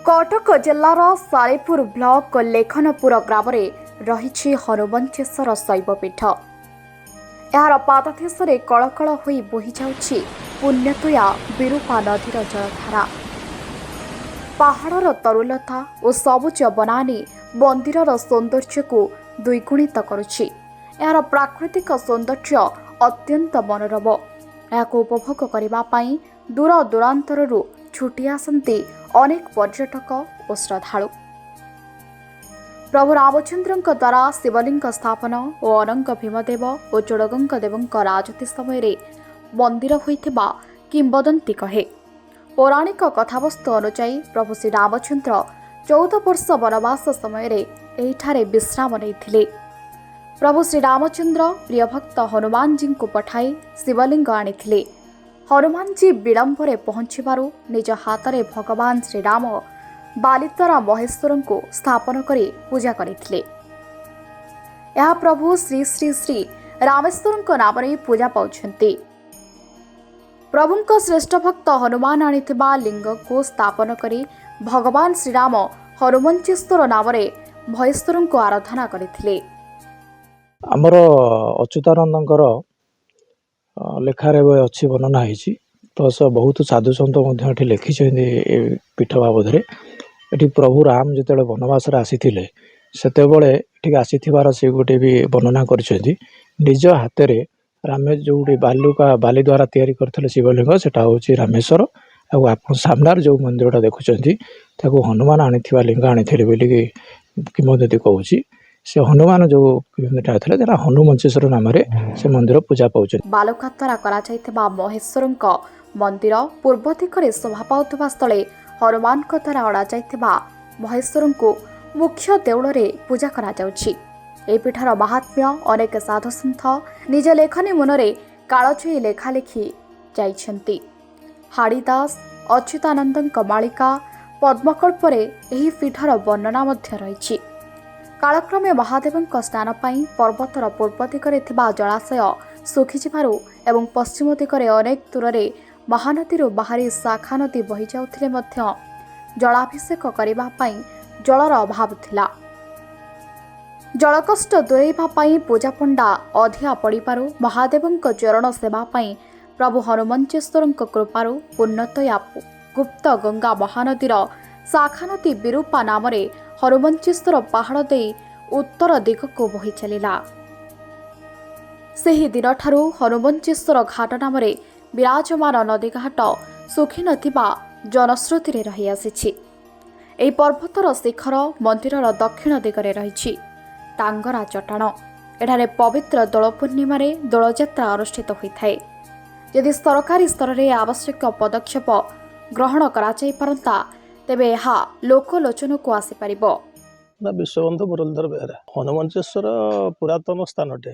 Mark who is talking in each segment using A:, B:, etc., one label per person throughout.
A: Cuttack जिल्लार Salepur block लेखनपुर ग्राम रही हनुमंचेश्वर शैवपीठ। यार पाददेशे कलकल हो बोही जाउछि पुण्यतया विरूपा नदीर जलधारा। पहाड़र तरुलता और सबुज बनानी मंदिरर सौंदर्य को द्विगुणित करुछि। यार प्राकृतिक सौंदर्य अत्यंत मनोरम। याको उपभोग करने पाई दूर दूरांतररू छुटी आसती अनेक पर्यटक और श्रद्धालु। प्रभु रामचंद्र द्वारा शिवलिंग स्थापन और अनंग भीमदेव और चोड़गंग देव राजती समय मंदिर होइथिबा किंबदंती कहे। पौराणिक कथावस्तु अनुसार प्रभु श्री रामचंद्र 14 वर्ष वनवास समय एठारे विश्राम नहीं। प्रभु श्री रामचंद्र प्रियभक्त हनुमान जी को पठाई शिवलिंग आनी। हनुमान जी विलंबरे पहुंचबारु निज हाथ में भगवान श्रीराम बालितरा महेश्वर को स्थापन करी पूजा करथिले। यह प्रभु श्री श्री श्री रामेश्वर नाम पूजा पाउछंती। प्रभुंक श्रेष्ठ भक्त हनुमान आनिथिबा लिंग को स्थापन करी भगवान श्रीराम हनुमंचेश्वर नाम महेश्वर को आराधना करथिले।
B: आमर अच्युतानंदर लेखारे अच्छी वर्णना होती। प्लस बहुत साधु सन्त लिखी पीठ बाबद ये प्रभु राम जो वनवास आसी से आसीबार से गोटे भी वर्णना कर निज हाथ में राम जो बालुका बाली द्वारा तैयारी करते शिवलिंग सेटा हूँ रामेश्वर। आप सामने जो मंदिरटा देखुं हनुमान आनी लिंग आनी बोलिकी किंवदंती कहूँ। से हनुमान जो हनुमंचेश्वर नाम से मंदिर पूजा पाउछ।
A: बालुका द्वारा करा महेश्वर मंदिर पूर्व दिगरे शोभा पाउथबा स्थले हनुमान द्वारा अड़ा महेश्वर को मुख्य देउल पूजा करा जाउछि। ए पीठर महात्म्य अनेक साधु सन्थ निज लेखनी मुनरे कालजयी लेखालेखी जाइछन्ति। हाड़ीदास अच्युतानंद मालिका पद्मकल्परे एही पीठर वर्णना मध्य रहिछि। कालक्रमे महादेव स्नान पाई पर्वतर पूर्व दिगरे थिबा जलाशय सुखीजिबारु एवं पश्चिम दिगरे अनेक दूर महानदी बाहरी शाखा नदी बही जाउथिले मध्य जलाभिषेक करिबा पाई जलर अभाव थिला। जलकष्ट दूरेइबा पाई पूजा पंडा अधिया पड़िबारु महादेवंक चरण सेवा पाई प्रभु हनुमंचेश्वर कृपारु पुण्यतया गुप्त गंगा महानदीर शाखा नदी विरूपा नाम हनुमंचेश्वर पहाड़ दे उत्तर दिग को बोही चलिला। सेही दिन ठारू हनुमंचेश्वर घाट नाम विराजमान नदी घाट सुखी नथिबा जनश्रुति रही आसी। एही पर्वतर शिखर मंदिरर दक्षिण दिगरे रही टांगरा चट्टाण। एठारे पवित्र दोल पूर्णिमा दोलयात्रा अनुष्ठित होता है। यदि सरकारी स्तर में आवश्यक पदक्षेप ग्रहण करा जाई परंता तेबे यह लोकलोचन को आसीपर।
C: विश्वबंधु मुरलीधर बेहरा हनुमंचेश्वर पुरातन स्थानटे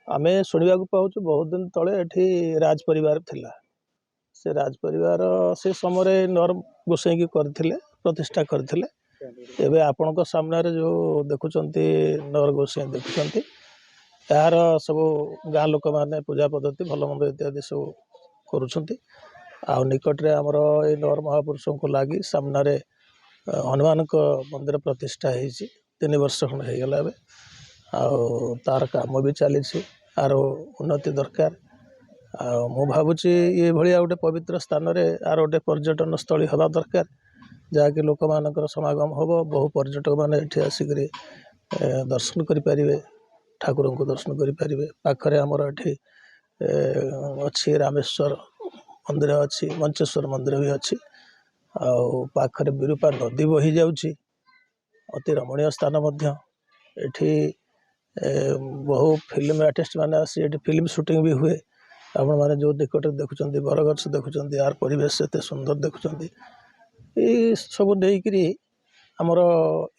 C: आम शुणा पाऊँ बहुत दिन तले एठी राज परिवार थिला। से राज परिवार से समय नर गोसाई करथिले प्रतिष्ठा करथिले। एबे आपणक सामने जो देखुचंती नर गोसाई देखुचंती यार सब गाँ लोक मैंने पूजा पद्धति भल मंद इत्यादि सब करुछंती। आ निकट रे हमर ए नर महापुरुषों को लगी सामने हनुमान मंदिर प्रतिष्ठा होती 3 वर्ष खंड हो गला। तार काम भी चली आर उन्नति दरकार। मु भावुची ये भाया गोटे पवित्र स्थान आर गोटे पर्यटन स्थली हवा दरकार जहाँकि लोक मानकर समागम हम बहु पर्यटक मैंने ये आसिक दर्शन करें ठाकुर को दर्शन करें। पाखरे आमर ये अच्छी रामेश्वर मंदिर अच्छी मंचेश्वर मंदिर भी अच्छी। पाखरे विरूपा नदी बही जाउछि अति रमणीय स्थान मध्य। एठी बहु फिल्म आर्टिस्ट मैंने आसी फिल्म शूटिंग भी हुए। आपण मैंने जो निकट देखुं बरगछ देखुं यार परिवेश एत सुंदर देखुं ये सब नहीं आमर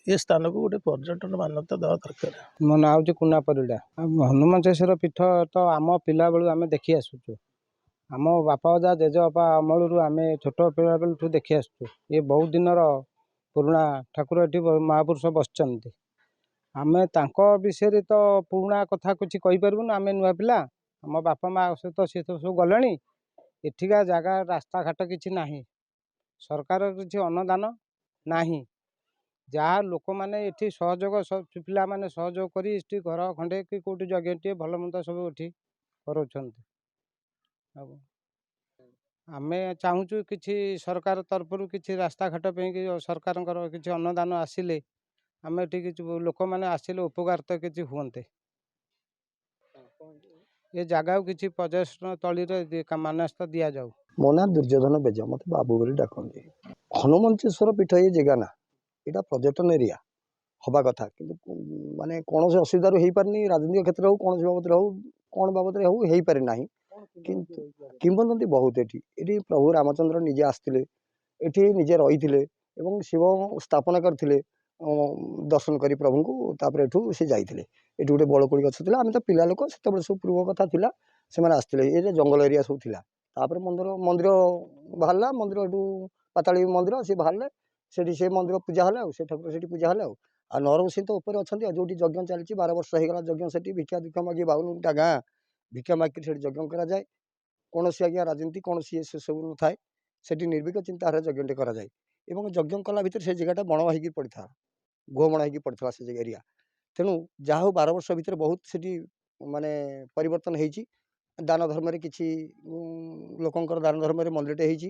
C: ये स्थान को गोटे पर्यटन मान्यता देवा दरकार।
D: मो ना हूँ कुना परिडा। हनुमंचेश्वर पीठ तो आम पिला बेलू आम देखी आसुचु। आम बापा अजा जेजे बापा अमलू आम छोट पिला बेलू देखी आसुचु। ये बहुत दिन पुराणा ठाकुर ये महापुरुष बसचंती। आम विषय तो पुराणा कथा कुछ कहीपरूँ आम नुआ पिला आम बापा माँ सहित सी तो सब गले। एठिका जगह रास्ता घाट किसी ना सरकार किसी अनुदान ନାହିଁ। ଯାହା ଲୋକମାନେ ଏଠି ସହଯୋଗ ପିଲାମାନେ ସହଯୋଗ କରି ଏଠି ଘର ଖଣ୍ଡେ କି କେଉଁଠି ଯଜ୍ଞଟିଏ ଭଲ ମନ୍ଦ ସବୁ ଏଠି କରାଉଛନ୍ତି। ଆଉ ଆମେ ଚାହୁଁଛୁ କିଛି ସରକାର ତରଫରୁ କିଛି ରାସ୍ତାଘାଟ ପାଇଁ ସରକାରଙ୍କର କିଛି ଅନୁଦାନ ଆସିଲେ ଆମେ ଏଠି କିଛି ଲୋକମାନେ ଆସିଲେ ଉପକାରିତ କିଛି ହୁଅନ୍ତେ। ଏ ଜାଗାକୁ କିଛି ପର୍ଯ୍ୟଟନ ସ୍ଥଳୀରେ ମାନ୍ୟସ୍ଥ ଦିଆଯାଉ।
E: ମୋ ନାଁ ଦୁର୍ଯ୍ୟୋଧନ ବେଜ, ମୋତେ ବାବୁ ବୋଲି ଡାକନ୍ତି। ହନୁମଞ୍ଚେଶ୍ୱର ପୀଠ ଏ ଜାଗା ନା, ଏଇଟା ପର୍ଯ୍ୟଟନ ଏରିଆ ହେବା କଥା, କିନ୍ତୁ ମାନେ କୌଣସି ଅସୁବିଧାରୁ ହେଇପାରିନି। ରାଜନୈତିକ କ୍ଷେତ୍ରରେ ହଉ, କୌଣସି ବାବଦରେ ହଉ, କ'ଣ ବାବଦରେ ହଉ, ହେଇପାରେ ନାହିଁ। କିନ୍ତୁ କିମ୍ବଦନ୍ତୀ ବହୁତ ଏଠି ପ୍ରଭୁ ରାମଚନ୍ଦ୍ର ନିଜେ ଆସିଥିଲେ, ଏଠି ନିଜେ ରହିଥିଲେ ଏବଂ ଶିବ ସ୍ଥାପନ କରିଥିଲେ ଦର୍ଶନ କରି ପ୍ରଭୁଙ୍କୁ। ତାପରେ ଏଠୁ ସେ ଯାଇଥିଲେ। ଏଠି ଗୋଟେ ବଳକୋଳି ଗଛ ଥିଲା। ଆମେ ତ ପିଲା ଲୋକ, ସେତେବେଳେ ସବୁ ପୂର୍ବ କଥା ଥିଲା, ସେମାନେ ଆସିଥିଲେ। ଏ ଜଙ୍ଗଲ ଏରିଆ ସବୁ ଥିଲା। ତାପରେ ମନ୍ଦିର ବାହାରିଲା। ମନ୍ଦିର ଏଠୁ ପାତାଳୀ ମନ୍ଦିର ସେ ବାହାରିଲେ, ସେଠି ସେ ମନ୍ଦିର ପୂଜା ହେଲା। ଆଉ ସେ ଠାକୁର ସେଠି ପୂଜା ହେଲେ। ଆଉ ନରମ ସିଂହ ତ ଉପରେ ଅଛନ୍ତି। ଆଉ ଯୋଉଠି ଯଜ୍ଞ ଚାଲିଛି 12 ବର୍ଷ ହେଇଗଲା ଯଜ୍ଞ, ସେଠି ଭିକ୍ଷା ମାଗି 52ଟା ଗାଁ ଭିକ୍ଷା ମାଗି ସେଠି ଯଜ୍ଞ କରାଯାଏ। କୌଣସି ଆଜ୍ଞା ରାଜନୀତି କୌଣସି ସେସବୁ ନଥାଏ। ସେଠି ନିର୍ଭୀକ ଚିନ୍ତାଧାରା ଯଜ୍ଞଟେ କରାଯାଏ ଏବଂ ଯଜ୍ଞ କଲା ଭିତରେ ସେ ଜାଗାଟା ବଣ ହେଇକି ପଡ଼ିଥିଲା, ଗୋବଣ ହେଇକି ପଡ଼ିଥିଲା ସେ ଏରିଆ। ତେଣୁ ଯାହା ହଉ 12 ବର୍ଷ ଭିତରେ ବହୁତ ସେଠି ମାନେ ପରିବର୍ତ୍ତନ ହେଇଛି। ଦାନ ଧର୍ମରେ କିଛି ଲୋକଙ୍କର ଦାନ ଧର୍ମରେ ମନ୍ଦିରଟେ ହେଇଛି,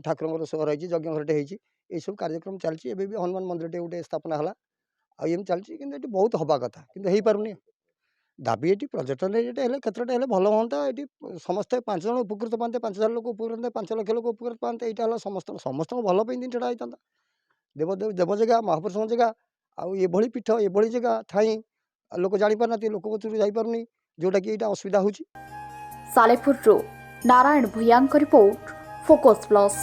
E: ଠାକୁରଙ୍କର ସହର ହେଇଛି, ଯଜ୍ଞ ଘରଟେ ହେଇଛି। ଏଇସବୁ କାର୍ଯ୍ୟକ୍ରମ ଚାଲିଛି। ଏବେ ବି ହନୁମାନ ମନ୍ଦିରଟେ ଗୋଟେ ସ୍ଥାପନା ହେଲା। ଆଉ ଏମିତି ଚାଲିଛି, କିନ୍ତୁ ଏଠି ବହୁତ ହେବା କଥା, କିନ୍ତୁ ହେଇପାରୁନି। ଦାବି ଏଠି ପର୍ଯ୍ୟଟନ ଏରିଆଟେ ହେଲେ, କ୍ଷେତ୍ରଟେ ହେଲେ ଭଲ ହୁଅନ୍ତା। ଏଠି ସମସ୍ତେ 5 ଜଣ ଉପକୃତ ପାଆନ୍ତେ, 5,000 ଲୋକ ଉପକୃତ, 5 ଲକ୍ଷ ଲୋକ ଉପକୃତ ପାଆନ୍ତେ। ଏଇଟା ହେଲା ସମସ୍ତଙ୍କ ଭଲ ପାଇଁ ଜିନିଷଟା ହେଇଥାନ୍ତା। ଦେବ ଜାଗା, ମହାପୁରୁଷଙ୍କ ଜାଗା, ଆଉ ଏଭଳି ପୀଠ, ଏଭଳି ଜାଗା ଥାଇଁ ଲୋକ ଜାଣିପାରୁନାହାନ୍ତି, ଲୋକ କତିରୁ ଯାଇପାରୁନି, ଯେଉଁଟାକି ଏଇଟା ଅସୁବିଧା ହେଉଛି।
A: ସାଲେପୁରରୁ ନାରାୟଣ ଭୂୟାଙ୍କ ରିପୋର୍ଟ, ଫୋକସ୍ ପ୍ଲସ୍।